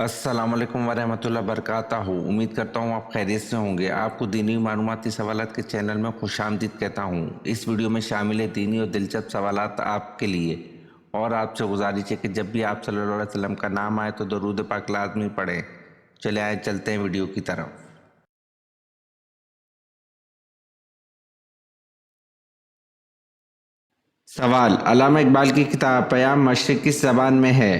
السلام علیکم ورحمۃ اللہ وبرکاتہ. امید کرتا ہوں آپ خیریت سے ہوں گے. آپ کو دینی معلوماتی سوالات کے چینل میں خوش آمدید کہتا ہوں. اس ویڈیو میں شامل ہے دینی اور دلچسپ سوالات آپ کے لیے، اور آپ سے گزارش ہے کہ جب بھی آپ صلی اللہ علیہ وسلم کا نام آئے تو درود پاک لازمی پڑھیں. چلے آئے چلتے ہیں ویڈیو کی طرف. سوال: علامہ اقبال کی کتاب پیام مشرق کس زبان میں ہے؟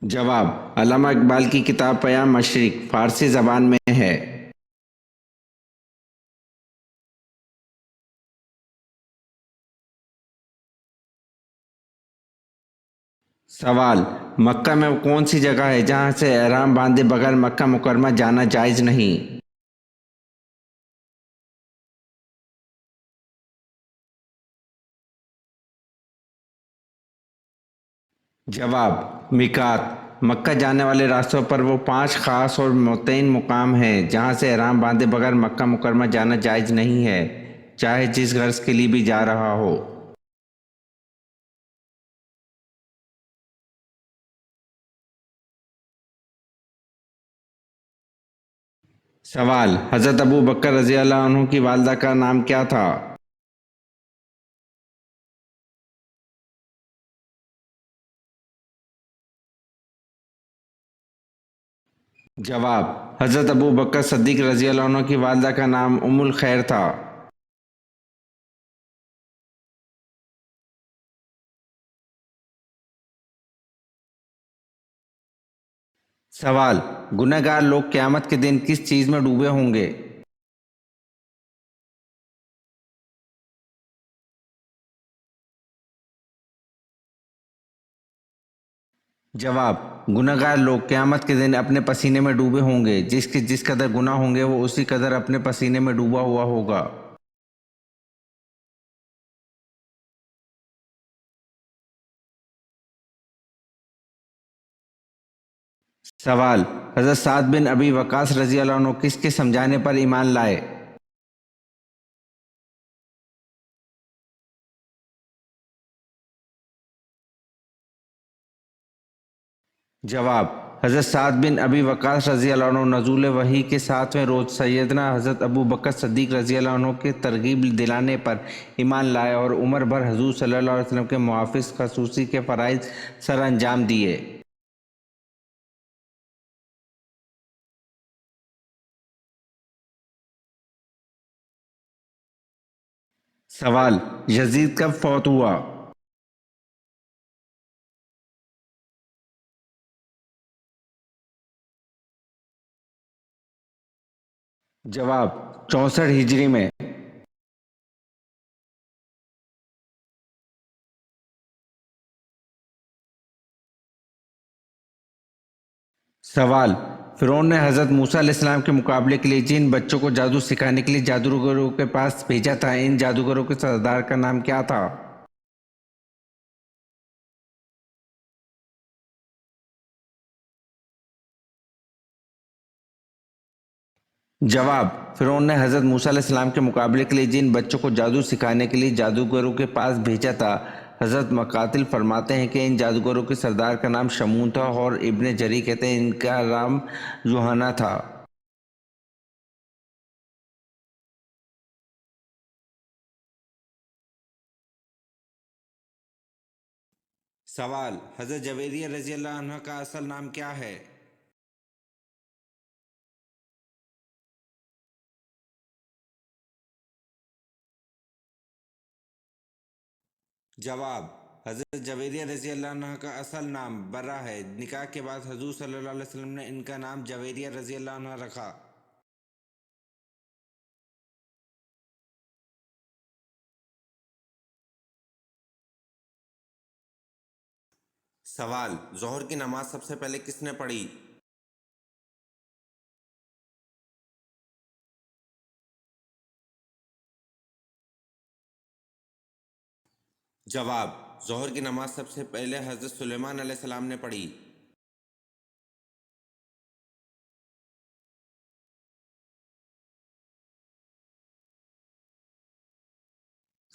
جواب: علامہ اقبال کی کتاب پیام مشرق فارسی زبان میں ہے. سوال: مکہ میں وہ کون سی جگہ ہے جہاں سے احرام باندھے بغیر مکہ مکرمہ جانا جائز نہیں؟ جواب: میقات. مکہ جانے والے راستوں پر وہ 5 خاص اور متعین مقام ہیں جہاں سے احرام باندھے بغیر مکہ مکرمہ جانا جائز نہیں ہے، چاہے جس غرض کے لیے بھی جا رہا ہو. سوال: حضرت ابو بکر رضی اللہ عنہ کی والدہ کا نام کیا تھا؟ جواب: حضرت ابو بکر صدیق رضی اللہ عنہ کی والدہ کا نام ام الخیر تھا. سوال: گنہگار گار لوگ قیامت کے دن کس چیز میں ڈوبے ہوں گے؟ جواب: گنہگار گار لوگ قیامت کے دن اپنے پسینے میں ڈوبے ہوں گے. جس قدر گناہ ہوں گے وہ اسی قدر اپنے پسینے میں ڈوبا ہوا ہوگا. سوال: حضرت سعد بن ابی وقاص رضی اللہ عنہ کس کے سمجھانے پر ایمان لائے؟ جواب: حضرت سعد بن ابی وقاص رضی اللہ عنہ نزول وحی کے 7ویں روز سیدنا حضرت ابو بکر صدیق رضی اللہ عنہ کے ترغیب دلانے پر ایمان لائے اور عمر بھر حضور صلی اللہ علیہ وسلم کے محافظ خصوصی کے فرائض سر انجام دیے. سوال: یزید کب فوت ہوا؟ جواب: 64 ہجری میں. سوال: فرعون نے حضرت موسیٰ علیہ السلام کے مقابلے کے لیے جن بچوں کو جادو سکھانے کے لیے جادوگروں کے پاس بھیجا تھا، ان جادوگروں کے سردار کا نام کیا تھا؟ جواب: فرعون نے حضرت موسیٰ علیہ السلام کے مقابلے کے لیے جن بچوں کو جادو سکھانے کے لیے جادوگروں کے پاس بھیجا تھا، حضرت مقاتل فرماتے ہیں کہ ان جادوگروں کے سردار کا نام شمون تھا، اور ابن جری کہتے ہیں ان کا نام یوحنا تھا. سوال: حضرت جویریہ رضی اللہ عنہ کا اصل نام کیا ہے؟ جواب: حضرت جویریہ رضی اللہ عنہ کا اصل نام برہ ہے. نکاح کے بعد حضور صلی اللہ علیہ وسلم نے ان کا نام جویریہ رضی اللہ عنہ رکھا. سوال: ظہر کی نماز سب سے پہلے کس نے پڑھی؟ جواب: ظہر کی نماز سب سے پہلے حضرت سلیمان علیہ السلام نے پڑھی.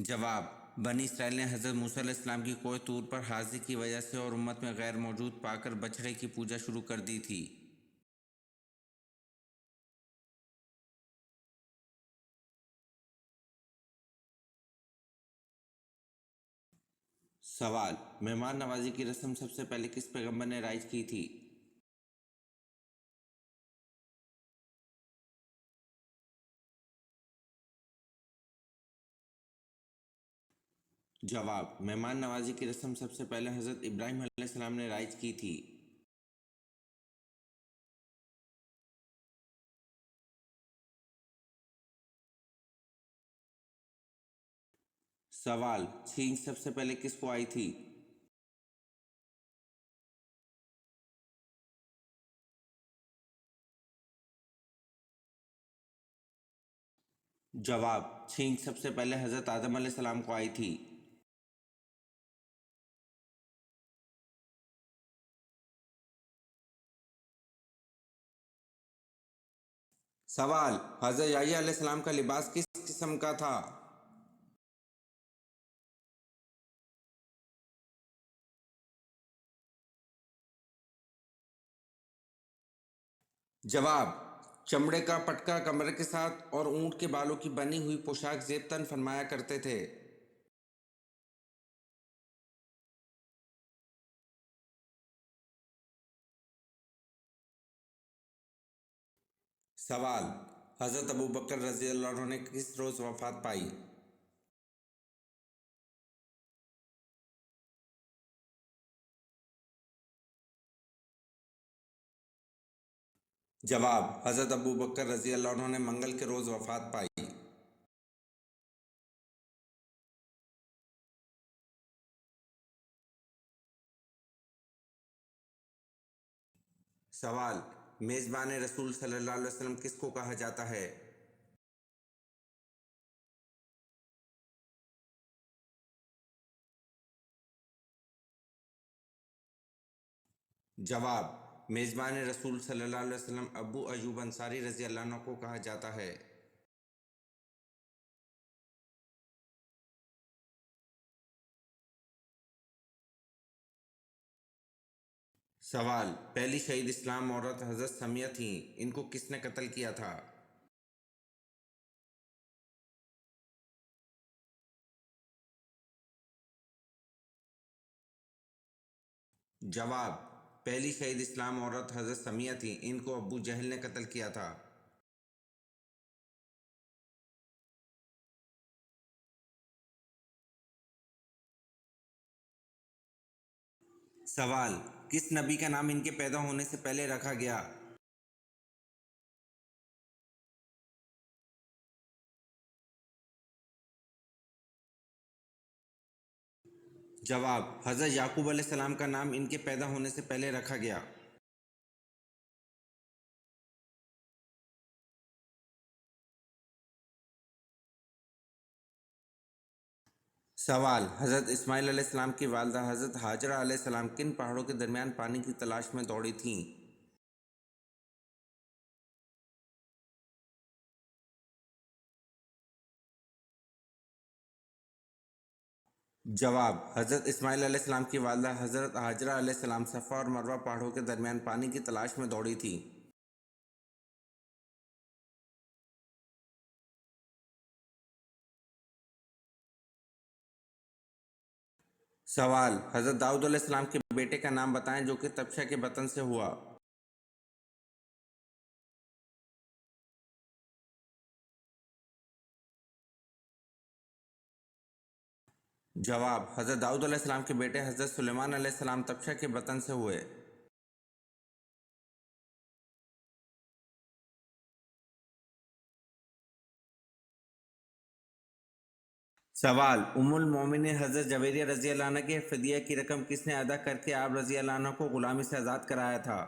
جواب: بنی اسرائیل نے حضرت موسیٰ علیہ السلام کی کوہ طور پر حاضری کی وجہ سے اور امت میں غیر موجود پا کر بچڑے کی پوجا شروع کر دی تھی۔ سوال: مہمان نوازی کی رسم سب سے پہلے کس پیغمبر نے رائج کی تھی؟ جواب: مہمان نوازی کی رسم سب سے پہلے حضرت ابراہیم علیہ السلام نے رائج کی تھی۔ سوال: چھینک سب سے پہلے کس کو آئی تھی؟ جواب: چھینک سب سے پہلے حضرت آدم علیہ السلام کو آئی تھی۔ سوال: حضرت یحییٰ علیہ السلام کا لباس کس قسم کا تھا؟ جواب: چمڑے کا پٹکا کمر کے ساتھ اور اونٹ کے بالوں کی بنی ہوئی پوشاک زیب تن فرمایا کرتے تھے۔ سوال: حضرت ابوبکر رضی اللہ عنہ نے کس روز وفات پائی؟ جواب: حضرت ابوبکر رضی اللہ عنہ نے منگل کے روز وفات پائی۔ سوال: میزبان رسول صلی اللہ علیہ وسلم کس کو کہا جاتا ہے؟ جواب: میزبان رسول صلی اللہ علیہ وسلم ابو ایوب انصاری رضی اللہ عنہ کو کہا جاتا ہے۔ سوال: پہلی شہید اسلام عورت حضرت سمیہ تھیں، ان کو کس نے قتل کیا تھا؟ جواب: پہلی شہید اسلام عورت حضرت سمیہ تھیں، ان کو ابو جہل نے قتل کیا تھا۔ سوال: کس نبی کا نام ان کے پیدا ہونے سے پہلے رکھا گیا؟ جواب: حضرت یعقوب علیہ السلام کا نام ان کے پیدا ہونے سے پہلے رکھا گیا۔ سوال: حضرت اسماعیل علیہ السلام کی والدہ حضرت ہاجرہ علیہ السلام کن پہاڑوں کے درمیان پانی کی تلاش میں دوڑی تھیں؟ جواب: حضرت اسماعیل علیہ السلام کی والدہ حضرت ہاجرہ علیہ السلام صفا اور مروہ پہاڑوں کے درمیان پانی کی تلاش میں دوڑی تھیں۔ سوال: حضرت داؤد علیہ السلام کے بیٹے کا نام بتائیں جو کہ طبشہ کے بطن سے ہوا۔ جواب: حضرت داؤد علیہ السلام کے بیٹے حضرت سلیمان علیہ السلام طبشہ کے بطن سے ہوئے۔ سوال: ام المومنین حضرت جویریہ رضی اللہ عنہ کے فدیہ کی رقم کس نے ادا کر کے آپ رضی اللہ عنہ کو غلامی سے آزاد کرایا تھا؟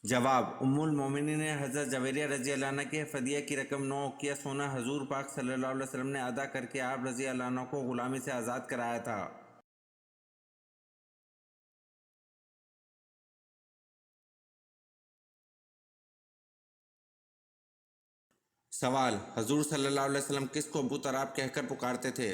جواب: ام المومنین نے حضرت جویریہ رضی اللہ عنہ کے فدیہ کی رقم 9 اوقیہ سونا حضور پاک صلی اللہ علیہ وسلم نے ادا کر کے آپ رضی اللہ عنہ کو غلامی سے آزاد کرایا تھا۔ سوال: حضور صلی اللہ علیہ وسلم کس کو ابو تراب کہہ کر پکارتے تھے؟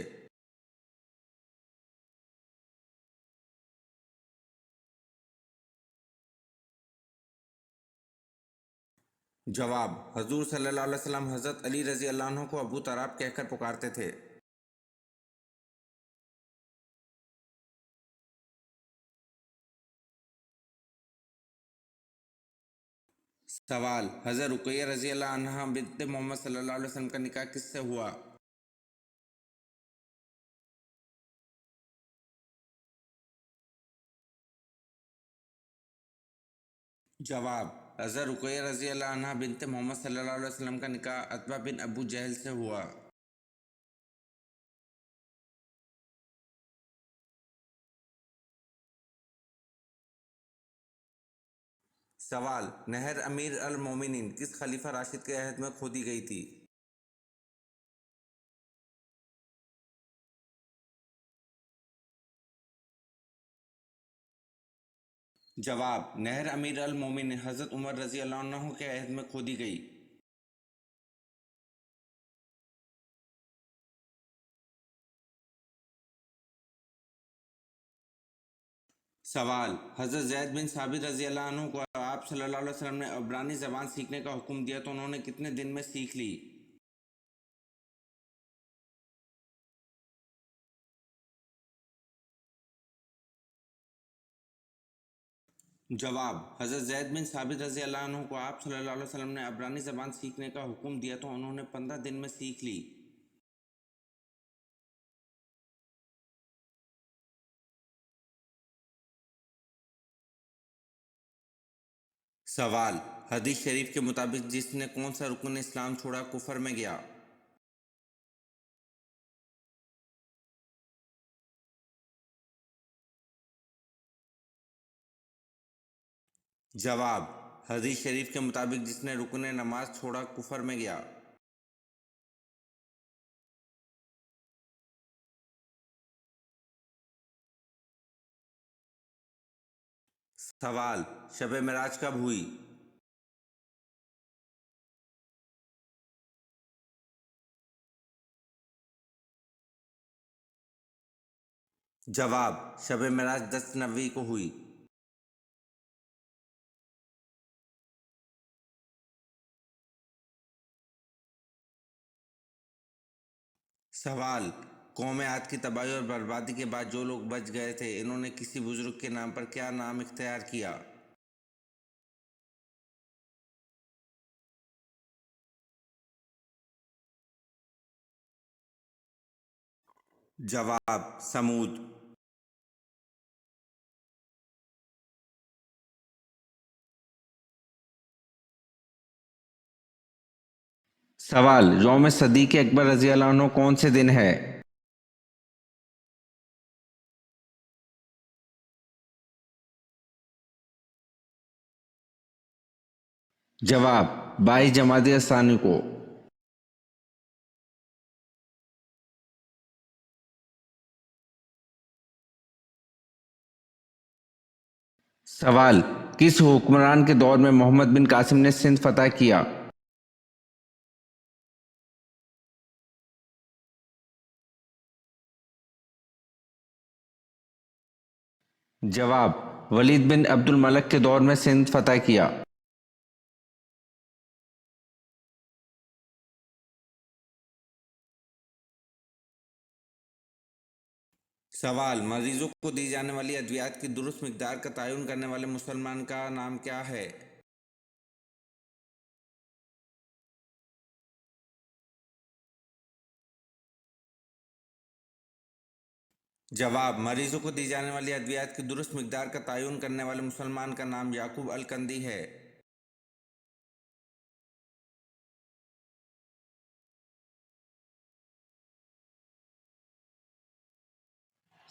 جواب: حضور صلی اللہ علیہ وسلم حضرت علی رضی اللہ عنہ کو ابو تراب کہہ کر پکارتے تھے۔ سوال: حضرت رقیہ رضی اللہ عنہا بنت محمد صلی اللہ علیہ وسلم کا نکاح کس سے ہوا؟ جواب: حضرت رقیہ رضی اللہ عنہا بنت محمد صلی اللہ علیہ وسلم کا نکاح عتبہ بن ابو جہل سے ہوا۔ سوال: نہر امیر المومنین کس خلیفہ راشد کے عہد میں کھودی گئی تھی؟ جواب: نہر امیر المومنین حضرت عمر رضی اللہ عنہ کے عہد میں کھودی گئی۔ سوال: حضرت زید بن ثابت رضی اللہ عنہ کو آپ صلی اللہ علیہ وسلم نے عبرانی زبان سیکھنے کا حکم دیا تو انہوں نے کتنے دن میں سیکھ لی؟ جواب: حضرت زید بن ثابت رضی اللہ عنہ کو آپ صلی اللہ علیہ وسلم نے عبرانی زبان سیکھنے کا حکم دیا تو انہوں نے 15 دن میں سیکھ لی۔ سوال: حدیث شریف کے مطابق جس نے کون سا رکن اسلام چھوڑا کفر میں گیا؟ جواب: حدیث شریف کے مطابق جس نے رکن نماز چھوڑا کفر میں گیا۔ سوال: شب معراج کب ہوئی؟ جواب: شب معراج 10 نوی کو ہوئی۔ سوال: قوم عاد کی تباہی اور بربادی کے بعد جو لوگ بچ گئے تھے انہوں نے کسی بزرگ کے نام پر کیا نام اختیار کیا؟ جواب: سمود۔ سوال: یوم صدیق اکبر رضی اللہ عنہ کون سے دن ہے؟ جواب: 22 جمادی الثانی کو۔ سوال: کس حکمران کے دور میں محمد بن قاسم نے سندھ فتح کیا؟ جواب: ولید بن عبد الملک کے دور میں سندھ فتح کیا۔ سوال: مریضوں کو دی جانے والی ادویات کی درست مقدار کا تعین کرنے والے مسلمان کا نام کیا ہے؟ جواب: مریضوں کو دی جانے والی ادویات کی درست مقدار کا تعین کرنے والے مسلمان کا نام یعقوب الکندی ہے۔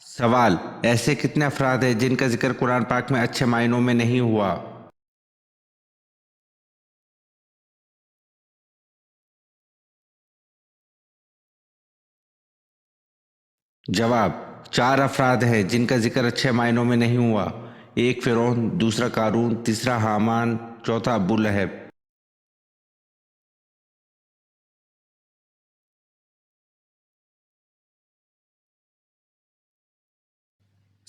سوال: ایسے کتنے افراد ہیں جن کا ذکر قرآن پاک میں اچھے معنوں میں نہیں ہوا؟ جواب: 4 افراد ہیں جن کا ذکر اچھے معنوں میں نہیں ہوا: ایک فرعون، دوسرا قارون، تیسرا حامان، چوتھا ابو لہب۔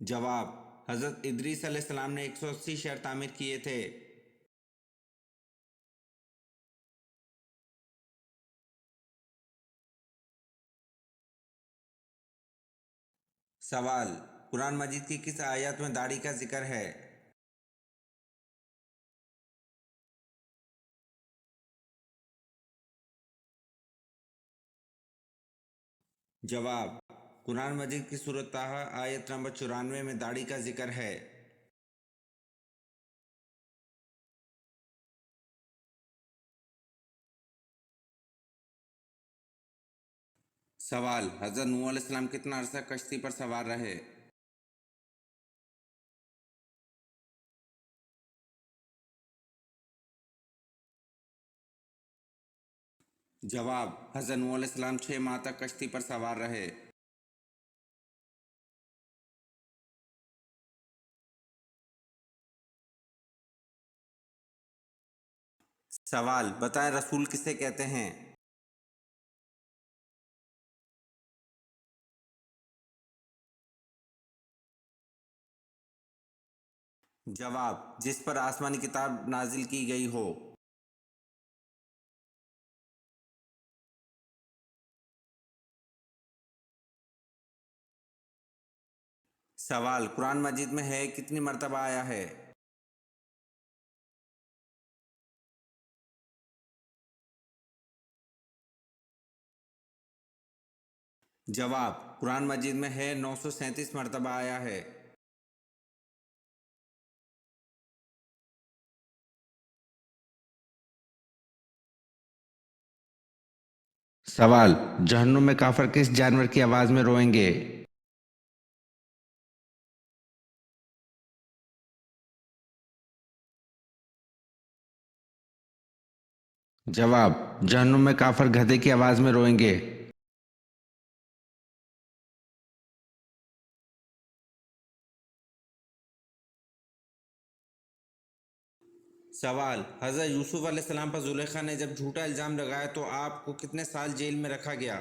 جواب: حضرت ادریس علیہ السلام نے 180 شہر تعمیر کیے تھے۔ سوال: قرآن مجید کی کس آیت میں داڑھی کا ذکر ہے؟ جواب: قرآن مجید کی سورۃ طٰہٰ آیت نمبر 94 میں داڑھی کا ذکر ہے۔ سوال: حضرت نوح علیہ السلام کتنا عرصہ کشتی پر سوار رہے؟ جواب: حضرت نوح علیہ السلام 6 ماہ تک کشتی پر سوار رہے۔ سوال: بتائیں رسول کسے کہتے ہیں؟ جواب: جس پر آسمانی کتاب نازل کی گئی ہو۔ سوال: قرآن مجید میں ہے کتنی مرتبہ آیا ہے؟ جواب: قرآن مجید میں ہے 937 مرتبہ آیا ہے۔ سوال: جہنم میں کافر کس جانور کی آواز میں روئیں گے؟ جواب: جہنم میں کافر گدھے کی آواز میں روئیں گے۔ سوال: حضرت یوسف علیہ السلام پر زلیخا نے جب جھوٹا الزام لگایا تو آپ کو کتنے سال جیل میں رکھا گیا؟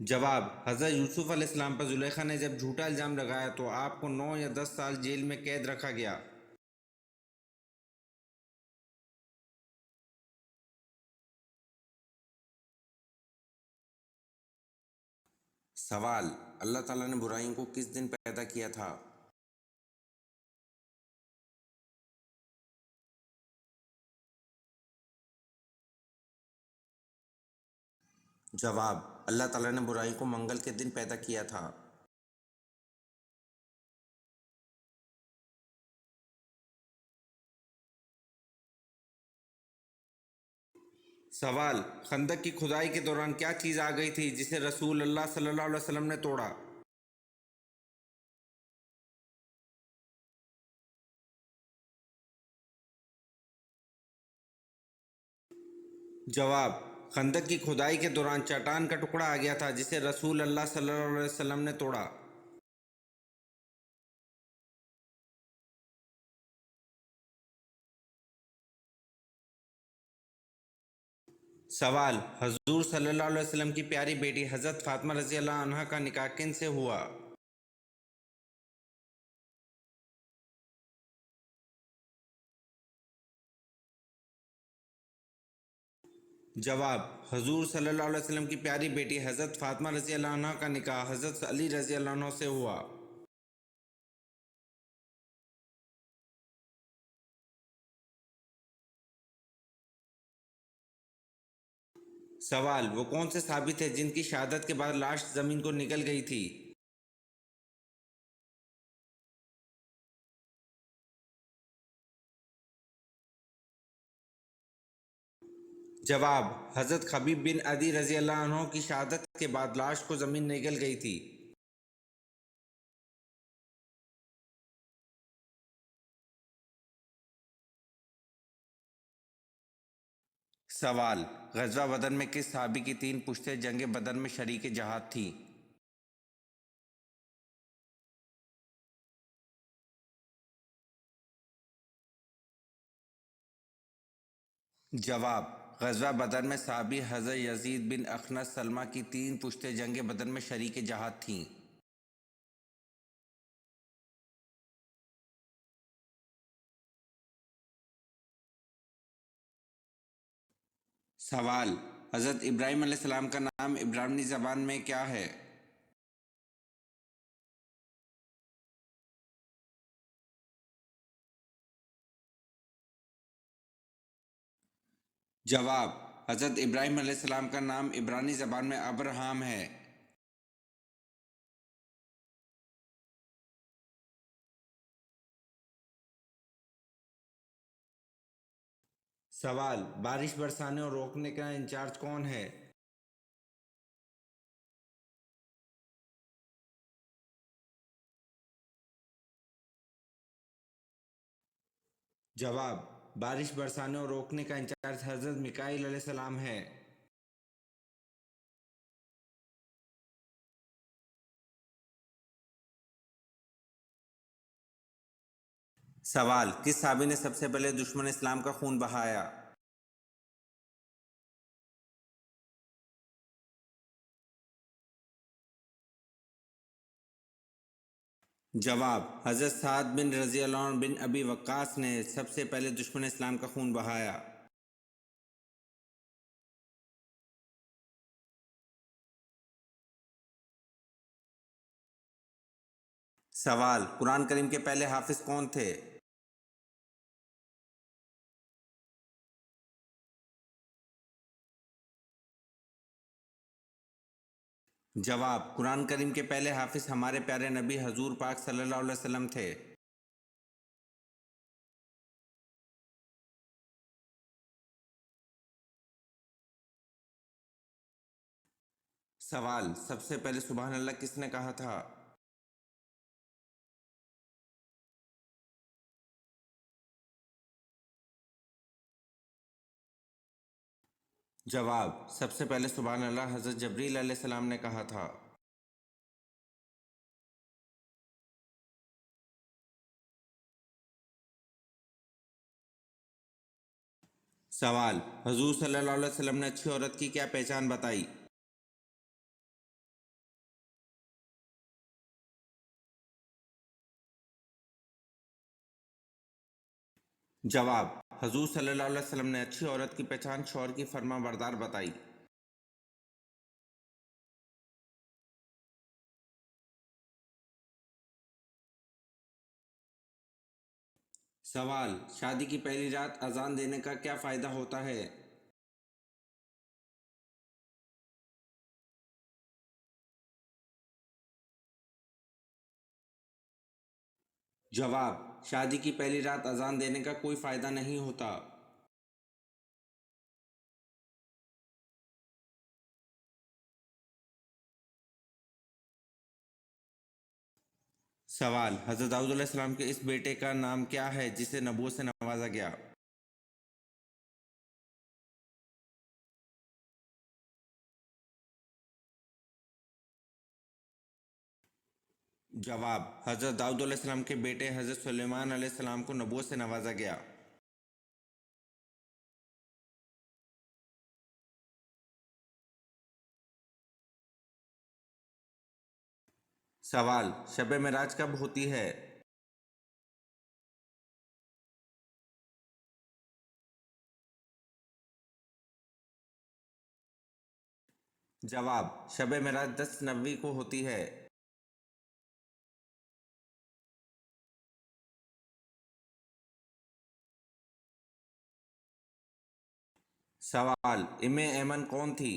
جواب: حضرت یوسف علیہ السلام پر زلیخا نے جب جھوٹا الزام لگایا تو آپ کو 9 یا 10 سال جیل میں قید رکھا گیا۔ سوال: اللہ تعالیٰ نے برائیوں کو کس دن پیدا کیا تھا؟ جواب: اللہ تعالیٰ نے برائیوں کو منگل کے دن پیدا کیا تھا۔ سوال: خندق کی کھدائی کے دوران کیا چیز آ گئی تھی جسے رسول اللہ صلی اللہ علیہ وسلم نے توڑا؟ جواب: خندق کی کھدائی کے دوران چٹان کا ٹکڑا آ گیا تھا جسے رسول اللہ صلی اللہ علیہ وسلم نے توڑا۔ سوال: حضور صلی اللہ علیہ وسلم کی پیاری بیٹی حضرت فاطمہ رضی اللہ عنہا کا نکاح کن سے ہوا؟ جواب: حضور صلی اللہ علیہ وسلم کی پیاری بیٹی حضرت فاطمہ رضی اللہ عنہا کا نکاح حضرت علی رضی اللہ عنہ سے ہوا۔ سوال: وہ کون سے صحابی تھے جن کی شہادت کے بعد لاش زمین کو نگل گئی تھی؟ جواب: حضرت خبیب بن عدی رضی اللہ عنہ کی شہادت کے بعد لاش کو زمین نگل گئی تھی۔ سوال: غزوہ بدر میں کس صحابی کی 3 پشتیں جنگ بدر میں شریک جہاد تھیں؟ جواب: غزوہ بدر میں صحابی حضرت یزید بن اخنس سلمہ کی 3 پشتیں جنگ بدر میں شریک جہاد تھیں۔ سوال: حضرت ابراہیم علیہ السلام کا نام عبرانی زبان میں کیا ہے؟ جواب: حضرت ابراہیم علیہ السلام کا نام عبرانی زبان میں ابراہام ہے۔ سوال: بارش برسانے اور روکنے کا انچارج کون ہے؟ جواب: بارش برسانے اور روکنے کا انچارج حضرت میکائیل علیہ السلام ہے۔ سوال: کس صحابی نے سب سے پہلے دشمن اسلام کا خون بہایا؟ جواب: حضرت سعد بن رضی اللہ عنہ بن ابی وقاص نے سب سے پہلے دشمن اسلام کا خون بہایا۔ سوال: قرآن کریم کے پہلے حافظ کون تھے؟ جواب: قرآن کریم کے پہلے حافظ ہمارے پیارے نبی حضور پاک صلی اللہ علیہ وسلم تھے۔ سوال: سب سے پہلے سبحان اللہ کس نے کہا تھا؟ جواب: سب سے پہلے سبحان اللہ حضرت جبریل علیہ السلام نے کہا تھا۔ سوال: حضور صلی اللہ علیہ وسلم نے اچھی عورت کی کیا پہچان بتائی؟ جواب: حضور صلی اللہ علیہ وسلم نے اچھی عورت کی پہچان شوہر کی فرما بردار بتائی۔ سوال: شادی کی پہلی رات اذان دینے کا کیا فائدہ ہوتا ہے؟ جواب: شادی کی پہلی رات اذان دینے کا کوئی فائدہ نہیں ہوتا۔ سوال: حضرت داؤد علیہ السلام کے اس بیٹے کا نام کیا ہے جسے نبوت سے نوازا گیا؟ جواب: حضرت داؤد علیہ السلام کے بیٹے حضرت سلیمان علیہ السلام کو نبوت سے نوازا گیا۔ سوال: شب معراج کب ہوتی ہے؟ جواب: شب معراج 10 نوی کو ہوتی ہے۔ سوال: ام ایمن کون تھی؟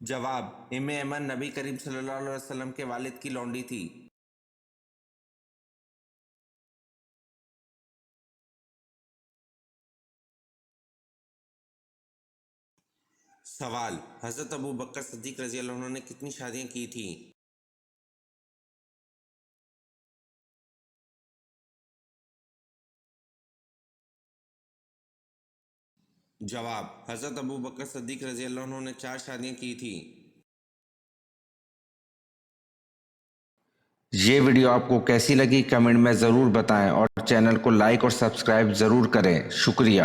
جواب: ام ایمن نبی کریم صلی اللہ علیہ وسلم کے والد کی لونڈی تھی۔ سوال: حضرت ابو بکر صدیق رضی اللہ عنہ نے کتنی شادیاں کی تھیں؟ جواب: حضرت ابو بکر صدیق رضی اللہ عنہ نے 4 شادیاں کی تھیں۔ یہ ویڈیو آپ کو کیسی لگی کمنٹ میں ضرور بتائیں اور چینل کو لائک اور سبسکرائب ضرور کریں. شکریہ.